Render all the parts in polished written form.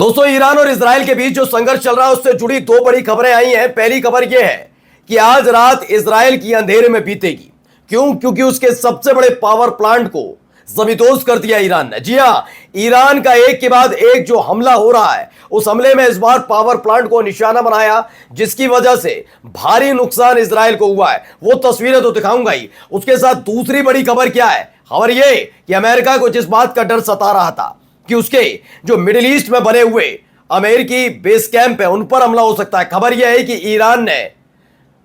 दोस्तों, ईरान और इजराइल के बीच जो संघर्ष चल रहा है उससे जुड़ी दो बड़ी खबरें आई हैं। पहली खबर यह है कि आज रात इजराइल की अंधेरे में बीतेगी। क्यों? क्योंकि उसके सबसे बड़े पावर प्लांट को जमींदोज कर दिया ईरान ने। जी हां, ईरान का एक के बाद एक जो हमला हो रहा है, उस हमले में इस बार पावर प्लांट को निशाना बनाया, जिसकी वजह से भारी नुकसान इजराइल को हुआ है। वो तस्वीरें तो दिखाऊंगा ही। उसके साथ दूसरी बड़ी खबर क्या है? खबर यह कि अमेरिका को जिस बात का डर सता रहा था कि उसके जो मिडिल ईस्ट में बने हुए अमेरिकी बेस कैंप है उन पर हमला हो सकता है, खबर यह है कि ईरान ने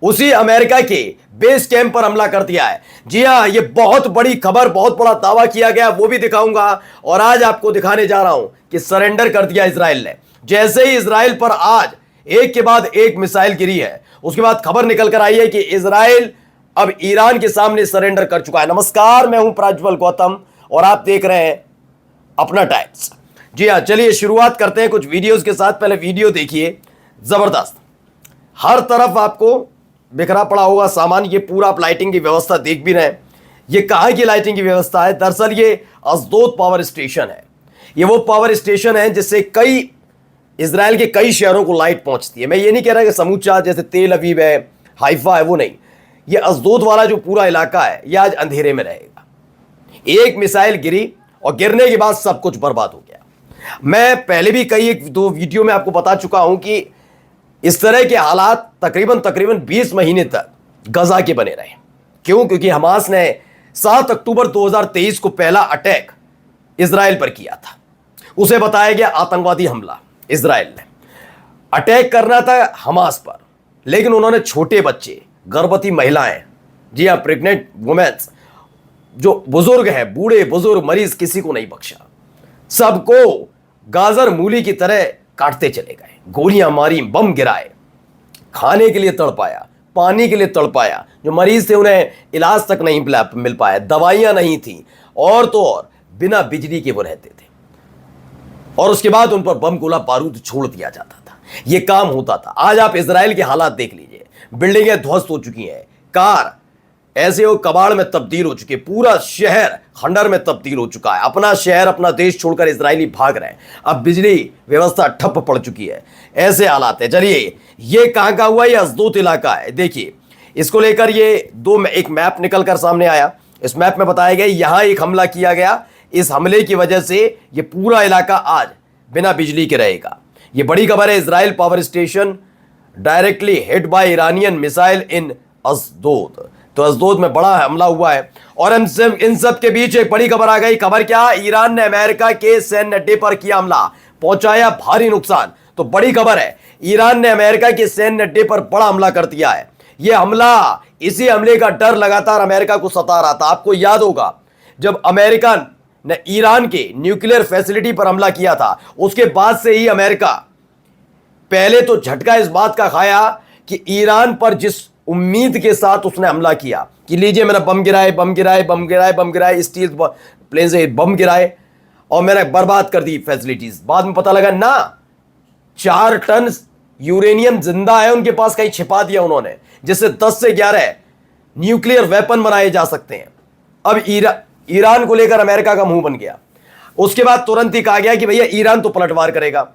उसी अमेरिका के बेस कैंप पर हमला कर दिया है। जी हां, यह बहुत बड़ी खबर, बहुत बड़ा दावा किया गया, वो भी दिखाऊंगा। और आज आपको दिखाने जा रहा हूं कि सरेंडर कर दिया इजराइल ने। जैसे ही इजराइल पर आज एक के बाद एक मिसाइल गिरी है, उसके बाद खबर निकल कर आई है कि इजराइल अब ईरान के सामने सरेंडर कर चुका है। नमस्कार, मैं हूं प्रज्वल गौतम और आप देख रहे हैं अपना टाइम्स। जी हां, चलिए शुरुआत करते हैं कुछ वीडियोस के साथ। पहले वीडियो देखिए, जबरदस्त। हर तरफ आपको बिखरा पड़ा होगा सामान। ये पूरा आप लाइटिंग की व्यवस्था देख भी रहे हैं। ये कहां की लाइटिंग की व्यवस्था है? दरअसल ये अशदोद पावर स्टेशन है। ये वो पावर स्टेशन है जिससे कई इजराइल के कई शहरों को लाइट पहुंचती है। मैं ये नहीं कह रहा कि समूचा जैसे तेल अवीव है, हाइफा है, वो नहीं। ये अशदोद वाला जो पूरा इलाका है, यह आज अंधेरे में रहेगा। एक मिसाइल गिरी और गिरने के बाद सब कुछ बर्बाद हो गया। मैं पहले भी कई एक दो वीडियो में आपको बता चुका हूं कि इस तरह के हालात तकरीबन 20 महीने तक गजा के बने रहे। क्यों? क्योंकि हमास ने 7 अक्टूबर 2023 को पहला अटैक इजराइल पर किया था। उसे बताया गया आतंकवादी हमला। इजराइल ने अटैक करना था हमास पर, लेकिन उन्होंने छोटे बच्चे, गर्भवती महिलाएं, जी हां, प्रेग्नेंट वुमेन्स, जो बुजुर्ग हैं, बूढ़े बुजुर्ग, मरीज, किसी को नहीं बख्शा। सबको गाजर मूली की तरह काटते चले गए। गोलियां मारी, बम गिराए, खाने के लिए तड़पाया, पानी के लिए तड़पाया। जो मरीज थे उन्हें इलाज तक नहीं मिल पाया, दवाइयां नहीं थी, और तो और बिना बिजली के वो रहते थे। और उसके बाद उन पर बम गोला बारूद छोड़ दिया जाता था। यह काम होता था। आज आप इजराइल के हालात देख लीजिए। बिल्डिंगें ध्वस्त हो चुकी हैं, कार ऐसे वो कबाड़ में तब्दील हो चुके हैं, पूरा शहर खंडर में तब्दील हो चुका है। अपना शहर, अपना देश छोड़कर इजरायली भाग रहे हैं। अब बिजली व्यवस्था ठप पड़ चुकी है। ऐसे हालात है। चलिए, ये कहां का हुआ? ये अशदोद इलाका है। देखिए, इसको लेकर ये एक मैप निकल कर सामने आया। इस मैप में बताया गया यहां एक हमला किया गया। इस हमले की वजह से ये पूरा इलाका आज बिना बिजली के रहेगा। ये बड़ी खबर है। Israel power station directly hit by Iranian missile in Ashdod. तो अशदोद में बड़ा हमला हुआ है। और इन सब के बीच एक बड़ी खबर आ गई। खबर क्या? ईरान ने अमेरिका के सैन्य अड्डे पर किया हमला, पहुंचाया भारी नुकसान। तो बड़ी खबर है, ईरान ने अमेरिका के सैन्य अड्डे पर बड़ा हमला कर दिया है। यह हमला, इसी हमले का डर लगातार अमेरिका को सता रहा था। आपको याद होगा, जब अमेरिका ने ईरान के न्यूक्लियर फैसिलिटी पर हमला किया था, उसके बाद से ही अमेरिका पहले तो झटका इस बात का खाया कि ईरान पर जिस उम्मीद के साथ उसने हमला किया कि लीजिए मेरा बम गिराए, बम गिराए, बम गिराए, बम गिराए, स्टील प्लेन से बम गिराए और मेरा बर्बाद कर दी फैसिलिटीज। बाद में पता लगा ना, 4 टन यूरेनियम जिंदा है उनके पास, कहीं छिपा दिया उन्होंने, जिससे 10 से 11 न्यूक्लियर वेपन बनाए जा सकते हैं। अब ईरान को लेकर अमेरिका का मुंह बन गया। उसके बाद तुरंत ही कहा गया कि भैया ईरान तो पलटवार करेगा,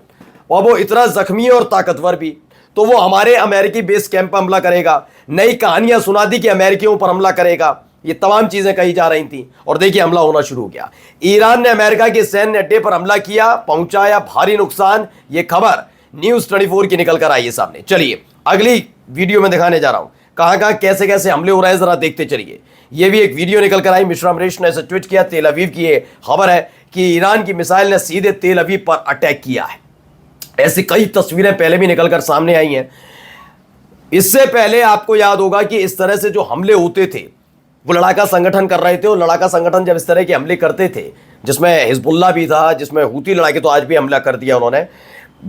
और वो इतना जख्मी और ताकतवर भी, तो वो हमारे अमेरिकी बेस कैंप पर हमला करेगा। नई कहानियां सुना दी कि अमेरिकियों पर हमला करेगा। ये तमाम चीजें कही जा रही थी और देखिए हमला होना शुरू हो गया। ईरान ने अमेरिका के सैन्य अड्डे पर हमला किया, पहुंचाया भारी नुकसान। ये खबर न्यूज 24 की निकल कर आई है सामने। चलिए अगली वीडियो में दिखाने जा रहा हूं कहां कहां कैसे कैसे हमले हो रहे हैं, जरा देखते चलिए। ये भी एक वीडियो निकल कर आई, मिश्रा अमरीश ने इसे ट्वीट किया। तेल अवीव की ये खबर है कि ईरान की मिसाइल ने सीधे तेल अवीव पर अटैक किया है। ऐसी कई तस्वीरें पहले भी निकलकर सामने आई हैं। इससे पहले आपको याद होगा कि इस तरह से जो हमले होते थे वो लड़ाका संगठन कर रहे थे। और लड़ाका संगठन जब इस तरह के हमले करते थे, जिसमें हिजबुल्ला भी था, जिसमें हूती लड़ाके, तो आज भी हमला कर दिया उन्होंने।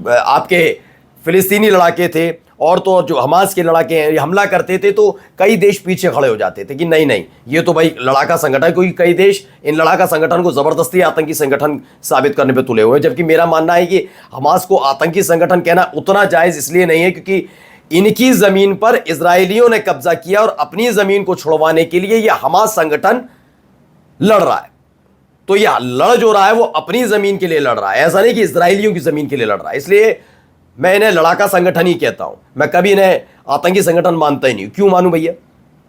आपके फिलिस्तीनी लड़ाके थे और तो जो हमास के लड़ाके हैं, ये हमला करते थे तो कई देश पीछे खड़े हो जाते थे कि नहीं नहीं, ये तो भाई लड़ाका संगठन, क्योंकि कई देश इन लड़ाका संगठन को जबरदस्ती आतंकी संगठन साबित करने पे तुले हुए हैं। जबकि मेरा मानना है कि हमास को आतंकी संगठन कहना उतना जायज इसलिए नहीं है क्योंकि इनकी जमीन पर इजरायलियों ने कब्जा किया और अपनी जमीन को छुड़वाने के लिए यह हमास संगठन लड़ रहा है। तो यह लड़ जो रहा है वो अपनी जमीन के लिए लड़ रहा है, ऐसा नहीं कि इजरायलियों की जमीन के लिए लड़ रहा है। इसलिए मैं इन्हें लड़ाका संगठन ही कहता हूं, मैं कभी इन्हें आतंकी संगठन मानता ही नहीं। क्यों मानूं भैया?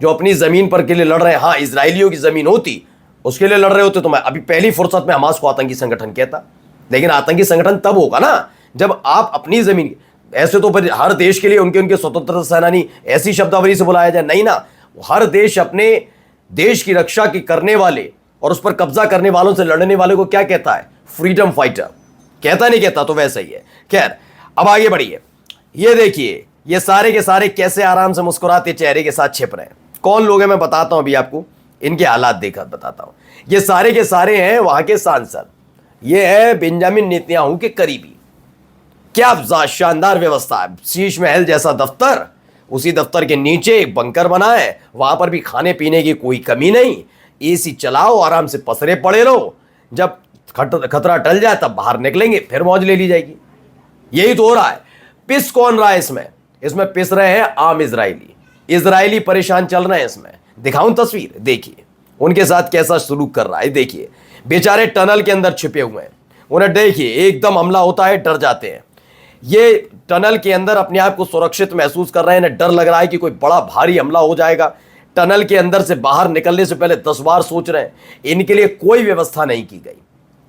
जो अपनी जमीन पर के लिए लड़ रहे हैं, हाँ इजरायलियों की जमीन होती उसके लिए लड़ रहे होते तो मैं अभी पहली फुर्सत में हमास को आतंकी संगठन कहता। लेकिन आतंकी संगठन तब होगा ना जब आप अपनी जमीन, ऐसे तो फिर हर देश के लिए उनके उनके स्वतंत्रता सेनानी ऐसी शब्दावली से बुलाया जाए, नहीं ना। हर देश अपने देश की रक्षा की करने वाले और उस पर कब्जा करने वालों से लड़ने वाले को क्या कहता है? फ्रीडम फाइटर कहता नहीं कहता? तो वैसा ही है। खैर अब आगे बढ़िए, ये देखिए ये सारे के सारे कैसे आराम से मुस्कुराते चेहरे के साथ छिप रहे हैं। कौन लोग हैं मैं बताता हूं अभी आपको, इनके हालात देखकर बताता हूं। ये सारे के सारे हैं वहां के सांसद, ये है बेंजामिन नेतन्याहू के करीबी। क्या शानदार व्यवस्था है, शीश महल जैसा दफ्तर, उसी दफ्तर के नीचे एक बंकर बना है, वहां पर भी खाने पीने की कोई कमी नहीं, एसी चलाओ, आराम से पसरे पड़े रहो, जब खतरा टल जाए तब बाहर निकलेंगे, फिर मौज ले ली जाएगी। यही तो हो रहा है। पिस कौन रहा है इसमें? इसमें पिस रहे हैं आम इजरायली परेशान चल रहे हैं। इसमें दिखाऊं तस्वीर, देखिए उनके साथ कैसा सलूक कर रहा है। देखिए बेचारे टनल के अंदर छिपे हुए हैं, उन्हें देखिए एकदम हमला होता है डर जाते हैं। ये टनल के अंदर अपने आप को सुरक्षित महसूस कर रहे हैं, इन्हें डर लग रहा है कि कोई बड़ा भारी हमला हो जाएगा। टनल के अंदर से बाहर निकलने से पहले 10 बार सोच रहे हैं। इनके लिए कोई व्यवस्था नहीं की गई।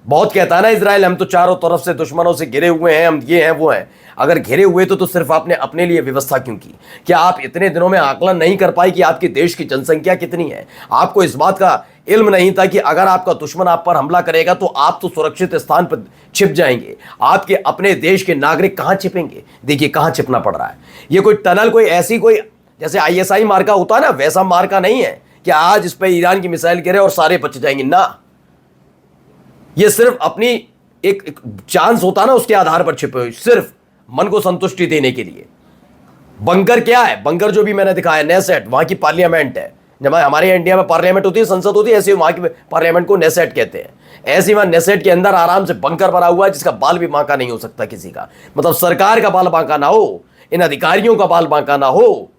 बहुत कहता है ना इजराइल, हम तो चारों तरफ से दुश्मनों से घिरे हुए हैं, हम ये हैं वो हैं। अगर घिरे हुए तो सिर्फ आपने अपने लिए व्यवस्था क्यों की? क्या आप इतने दिनों में आकलन नहीं कर पाए कि आपके देश की जनसंख्या कितनी है? आपको इस बात का इल्म नहीं था कि अगर आपका दुश्मन आप पर हमला करेगा तो आप तो सुरक्षित स्थान पर छिप जाएंगे, आपके अपने देश के नागरिक कहां छिपेंगे? देखिए कहां छिपना पड़ रहा है। ये कोई टनल कोई ऐसी कोई जैसे ISI मार्का होता है ना, वैसा मार्का नहीं है कि आज इस पर ईरान की मिसाइल गिरे और सारे बच जाएंगे ना। ये सिर्फ अपनी एक चांस होता ना, उसके आधार पर छिपे हुए, सिर्फ मन को संतुष्टि देने के लिए। बंकर क्या है? बंकर जो भी मैंने दिखाया, नेसेट, वहां की पार्लियामेंट है। जब हमारे इंडिया में पार्लियामेंट होती है, संसद होती है, ऐसे वहां की पार्लियामेंट को नेसेट कहते हैं। ऐसे वहां नेसेट के अंदर आराम से बंकर बना हुआ है जिसका बाल भी बांका नहीं हो सकता किसी का। मतलब सरकार का बाल बांका ना हो, इन अधिकारियों का बाल बांका ना हो।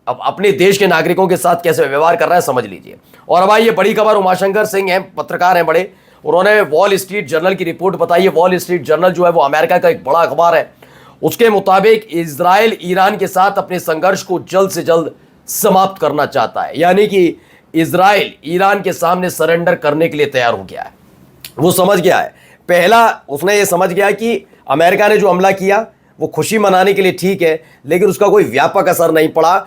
अब अपने देश के नागरिकों के साथ कैसे व्यवहार कर रहा है समझ लीजिए। और अब आइए बड़ी खबर, उमाशंकर सिंह हैं, पत्रकार हैं बड़े, उन्होंने वॉल स्ट्रीट जर्नल की रिपोर्ट बताई है। वॉल स्ट्रीट जर्नल जो है वो अमेरिका का एक बड़ा अखबार है। उसके मुताबिक इजराइल ईरान के साथ अपने संघर्ष को जल्द से जल्द समाप्त करना चाहता है, यानी कि इजराइल ईरान के सामने सरेंडर करने के लिए तैयार हो गया है। वो समझ गया है, पहला उसने ये समझ गया कि अमेरिका ने जो हमला किया वो खुशी मनाने के लिए ठीक है, लेकिन उसका कोई व्यापक असर नहीं पड़ा।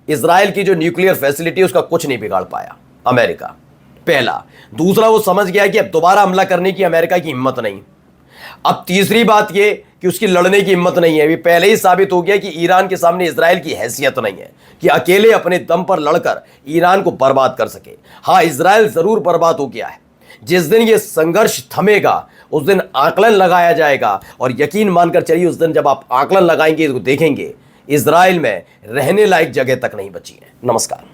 इजराइल की जो न्यूक्लियर फैसिलिटी उसका कुछ नहीं बिगाड़ पाया अमेरिका, पहला। दूसरा वो समझ गया कि अब दोबारा हमला करने की अमेरिका की हिम्मत नहीं। अब तीसरी बात ये कि उसकी लड़ने की हिम्मत नहीं है। अभी पहले ही साबित हो गया कि ईरान के सामने इजराइल की हैसियत नहीं है कि अकेले अपने दम पर लड़कर ईरान को बर्बाद कर सके। हाँ, इजराइल जरूर बर्बाद हो गया है। जिस दिन ये संघर्ष थमेगा उस दिन आकलन लगाया जाएगा, और यकीन मानकर चलिए उस दिन जब आप आकलन लगाएंगे तो देखेंगे इजराइल में रहने लायक जगह तक नहीं बची है। नमस्कार।